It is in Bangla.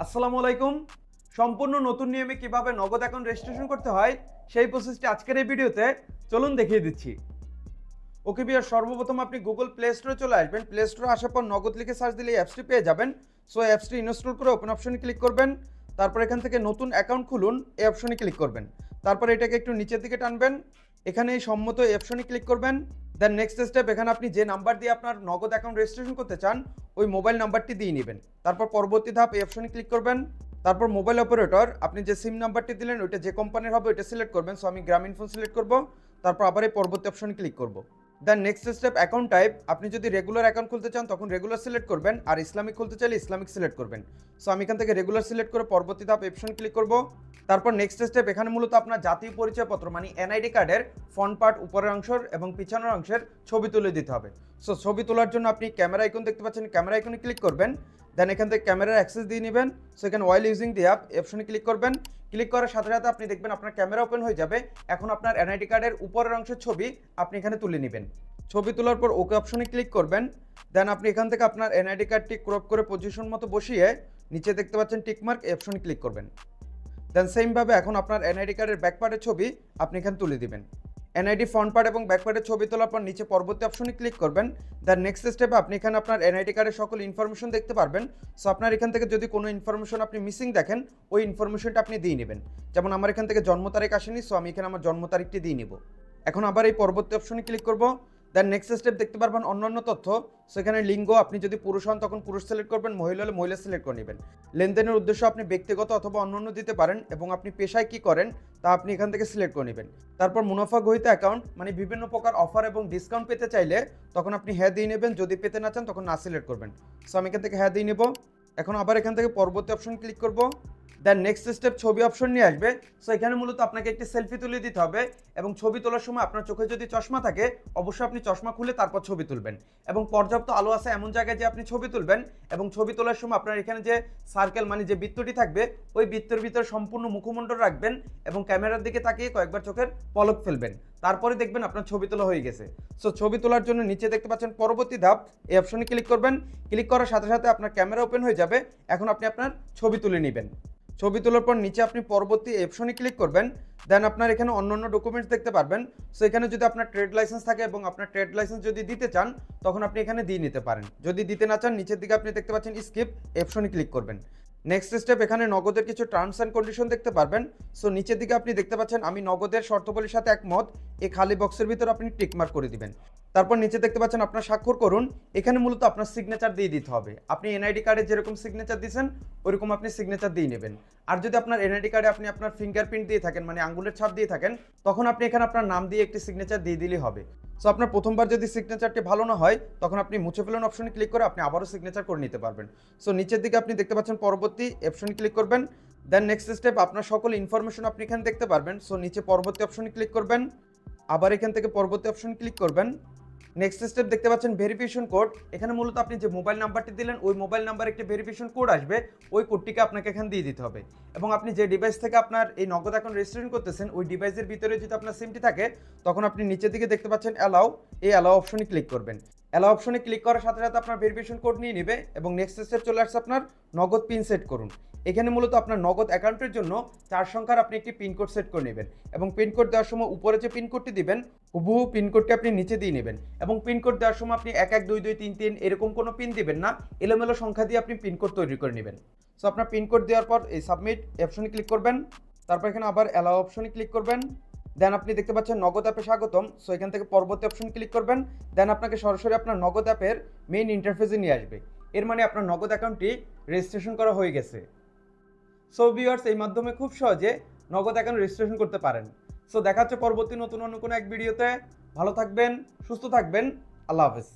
আসসালামু আলাইকুম। সম্পূর্ণ নতুন নিয়মে কিভাবে নগদ অ্যাকাউন্ট রেজিস্ট্রেশন করতে হয় সেই প্রসেসটি আজকের এই ভিডিওতে চলুন দেখিয়ে দিচ্ছি। ওকে ভিউয়ার, সর্বপ্রথম আপনি গুগল প্লে স্টোরে চলে আসবেন। প্লে স্টোরে আসার পর নগদ লিখে সার্চ দিলে অ্যাপসটি পেয়ে যাবেন। সো অ্যাপসটি ইনস্টল করে ওপেন অপশনে ক্লিক করবেন। তারপর এখান থেকে নতুন অ্যাকাউন্ট খুলুন, এই অপশনে ক্লিক করবেন। তারপর এটাকে একটু নিচের দিকে টানবেন, এখানে এই সম্মত এই অপশনে ক্লিক করবেন। দেন নেক্সট স্টেপ, এখানে আপনি যে নাম্বার দিয়ে আপনার নগদ অ্যাকাউন্ট রেজিস্ট্রেশন করতে চান ওই মোবাইল নাম্বারটি দিয়ে নেবেন। তারপর পরবর্তী ধাপ, এই অপশনে ক্লিক করবেন। তারপর মোবাইল অপারেটর, আপনি যে সিম নাম্বারটি দিলেন ওইটা যে কোম্পানির হবে ওইটা সিলেক্ট করবেন। সো আমি গ্রামীণ ফোন সিলেক্ট করব। তারপর আবার এই পরবর্তী অপশনে ক্লিক করব। Then next step, account type, আপনি যদি রেগুলার অ্যাকাউন্ট খুলতে চান তখন রেগুলার সিলেক্ট করবেন, আর ইসলামিক খুলতে চাইলে ইসলামিক সিলেক্ট করবেন। সো আমি এখান থেকে রেগুলার সিলেক্ট করে পরবর্তী ধাপ অপশন ক্লিক করব। তারপর নেক্সট স্টেপ, এখানে মূলত আপনার জাতীয় পরিচয়পত্র মানে এনআইডি কার্ডের ফ্রন্ট পার্ট উপরের অংশের এবং পিছনের অংশের ছবি তুলে দিতে হবে। সো ছবি তোলার জন্য আপনি ক্যামেরা আইকন দেখতে পাচ্ছেন, ক্যামেরা আইকনে ক্লিক করবেন। দেন এখান থেকে ক্যামেরার অ্যাক্সেস দিয়ে নেবেন। সো এখানে ওয়াইল ইউজিং দি অ্যাপ অপশনে ক্লিক করবেন। ক্লিক করার সাথে সাথে আপনি দেখবেন আপনার ক্যামেরা ওপেন হয়ে যাবে। এখন আপনার এনআইডি কার্ডের উপরের অংশের ছবি আপনি এখানে তুলে নেবেন। ছবি তোলার পর ওকে অপশনে ক্লিক করবেন। দেন আপনি এখান থেকে আপনার এনআইডি কার্ডটি ক্রপ করে পজিশন মতো বসিয়ে নিচে দেখতে পাচ্ছেন টিকমার্ক, এই অপশনে ক্লিক করবেন। দেন সেমভাবে এখন আপনার এনআইডি কার্ডের ব্যাক পার্টের ছবি আপনি এখানে তুলে দিবেন। এনআইডি ফ্রন্ট পার্ট এবং ব্যাক পার্টের ছবি তোলার পর নিচে পরবর্তী অপশনে ক্লিক করবেন। দেন নেক্সট স্টেপে আপনি এখানে আপনার এনআইডি কার্ডের সকল ইনফরমেশন দেখতে পারবেন। সো আপনার এখান থেকে যদি কোনো ইনফরমেশন আপনি মিসিং দেখেন ওই ইনফরমেশনটা আপনি দিয়ে নেবেন। যেমন আমার এখান থেকে জন্ম তারিখ আসেনি, সো আমি এখানে আমার জন্ম তারিখটি দিয়ে নিব। এখন আবার এই পরবর্তী অপশনে ক্লিক করব। দেন নেক্সট স্টেপ দেখতে পারবেন অন্যান্য তথ্য। সেখানে লিঙ্গ, আপনি যদি পুরুষ হন তখন পুরুষ সিলেক্ট করবেন, মহিলা হলে মহিলা সিলেক্ট করে নেবেন। লেনদেনের উদ্দেশ্য আপনি ব্যক্তিগত অথবা অন্যান্য দিতে পারেন এবং আপনি পেশায় কি করেন তা আপনি এখান থেকে সিলেক্ট করে নেবেন। তারপর মুনাফা গহিত অ্যাকাউন্ট মানে বিভিন্ন প্রকার অফার এবং ডিসকাউন্ট পেতে চাইলে তখন আপনি হ্যাঁ দিয়ে নেবেন, যদি পেতে না চান তখন না সিলেক্ট করবেন। সো আমি এখান থেকে হ্যাঁ দিয়ে নেব। এখন আবার এখান থেকে পরবর্তী অপশন ক্লিক করব। দেন নেক্সট স্টেপ ছবি অপশন নিয়ে আসবে। সো এখানে মূলত আপনাকে একটি সেলফি তুলে দিতে হবে এবং ছবি তোলার সময় আপনার চোখে যদি চশমা থাকে অবশ্যই আপনি চশমা খুলে তারপর ছবি তুলবেন এবং পর্যাপ্ত আলো আছে এমন জায়গায় যে আপনি ছবি তুলবেন। এবং ছবি তোলার সময় আপনার এখানে যে সার্কেল মানে যে বৃত্তটি থাকবে ওই বৃত্তের ভিতরে সম্পূর্ণ মুখমণ্ডল রাখবেন এবং ক্যামেরার দিকে তাকিয়ে কয়েকবার চোখের পলক ফেলবেন। তারপরে দেখবেন আপনার ছবি তোলা হয়ে গেছে। সো ছবি তোলার জন্য নিচে দেখতে পাচ্ছেন পরবর্তী ধাপ, এই অপশনে ক্লিক করবেন। ক্লিক করার সাথে সাথে আপনার ক্যামেরা ওপেন হয়ে যাবে। এখন আপনি আপনার ছবি তুলে নেবেন। ছবি তোলার পর নিচে আপনি পরবর্তী অপশনে ক্লিক করবেন। দেন আপনার এখানে অন্যান্য ডকুমেন্টস দেখতে পারবেন। সো এখানে যদি আপনার ট্রেড লাইসেন্স থাকে এবং আপনার ট্রেড লাইসেন্স যদি দিতে চান তখন আপনি এখানে দিয়ে নিতে পারেন। যদি দিতে না চান নিচের দিকে আপনি দেখতে পাচ্ছেন স্কিপ, অপশনে ক্লিক করবেন। নেক্সট স্টেপ, এখানে নগদের কিছু টার্মস অ্যান্ড কন্ডিশন দেখতে পারবেন। সো নিচের দিকে আপনি দেখতে পাচ্ছেন আমি নগদের শর্তাবলীর সাথে একমত, এই খালি বক্সের ভিতর আপনি টিকমার্ক করে দিবেন। তারপর নিচে দেখতে পাচ্ছেন আপনার স্বাক্ষর করুন, এখানে মূলত আপনার সিগনেচার দিয়ে দিতে হবে। আপনি এনআইডি কার্ডে যেরকম সিগনেচার দিয়েছেন ওইরকম আপনি সিগনেচার দিয়ে নেবেন। আর যদি আপনার এনআইডি কার্ডে আপনি আপনার ফিঙ্গারপ্রিন্ট দিয়ে থাকেন মানে আঙ্গুলের ছাপ দিয়ে থাকেন তখন আপনি এখানে আপনার নাম দিয়ে একটি সিগনেচার দিয়ে দিলেই হবে। সো আপনার প্রথমবার যদি সিগনেচারটি ভালো না হয় তখন আপনি মুছে ফেলুন অপশনে ক্লিক করে আপনি আবারও সিগনেচার করে নিতে পারবেন। সো নিচের দিকে আপনি দেখতে পাচ্ছেন পরবর্তী অপশনে ক্লিক করবেন। দেন নেক্সট স্টেপ, আপনার সকল ইনফরমেশন আপনি এখানে দেখতে পারবেন। সো নিচে পরবর্তী অপশনে ক্লিক করবেন, আবার এখান থেকে পরবর্তী অপশন ক্লিক করবেন। নেক্সট স্টেপ দেখতে পাচ্ছেন ভেরিফিকেশন কোড, এখানে মূলত আপনি যে মোবাইল নাম্বারটি দিলেন ওই মোবাইল নাম্বারে একটি ভেরিফিকেশন কোড আসবে, ওই কোডটিকে আপনাকে এখানে দিয়ে দিতে হবে। এবং আপনি যে ডিভাইস থেকে আপনার এই নগদ অ্যাকাউন্ট রেজিস্ট্রেশন করতেছেন ওই ডিভাইসের ভিতরে যদি আপনার সিমটি থাকে তখন আপনি নিচের দিকে দেখতে পাচ্ছেন অ্যালাউ, এই অ্যালাউ অপশনে ক্লিক করবেন। অ্যালাউ অপশনে ক্লিক করার সাথে সাথে আপনার ভেরিফিকেশন কোড নিয়ে নেবে এবং নেক্সট স্টেপ চলে আসছে আপনার নগদ পিন সেট করুন। এখানে মূলত আপনার নগদ অ্যাকাউন্টের জন্য 4 সংখ্যার আপনি একটি পিনকোড সেট করে নেবেন এবং পিনকোড দেওয়ার সময় উপরে যে পিনকোডটি দিবেন হুবহু পিনকোডটি আপনি নিচে দিয়ে নেবেন এবং পিনকোড দেওয়ার সময় আপনি 112223 এরকম কোনো পিন দিবেন না, এলোমেলো সংখ্যা দিয়ে আপনি পিনকোড তৈরি করে নেবেন। সো আপনার পিনকোড দেওয়ার পর এই সাবমিট অপশনে ক্লিক করবেন। তারপর এখানে আবার অ্যালাউ অপশনে ক্লিক করবেন। দেন আপনি দেখতে পাচ্ছেন নগদ অ্যাপে স্বাগতম। সো এখান থেকে পরবর্তী অপশন ক্লিক করবেন। দেন আপনাকে সরাসরি আপনার নগদ অ্যাপের মেইন ইন্টারফেসে নিয়ে আসবে। এর মানে আপনার নগদ অ্যাকাউন্টটি রেজিস্ট্রেশন করা হয়ে গেছে। সো ভিউয়ার্স, এই মাধ্যমে খুব সহজে নগদ অ্যাকাউন্ট রেজিস্ট্রেশন করতে পারেন। সো দেখা হচ্ছে পরবর্তী নতুন অন্য কোনো এক ভিডিওতে। ভালো থাকবেন, সুস্থ থাকবেন, আল্লাহ হাফেজ।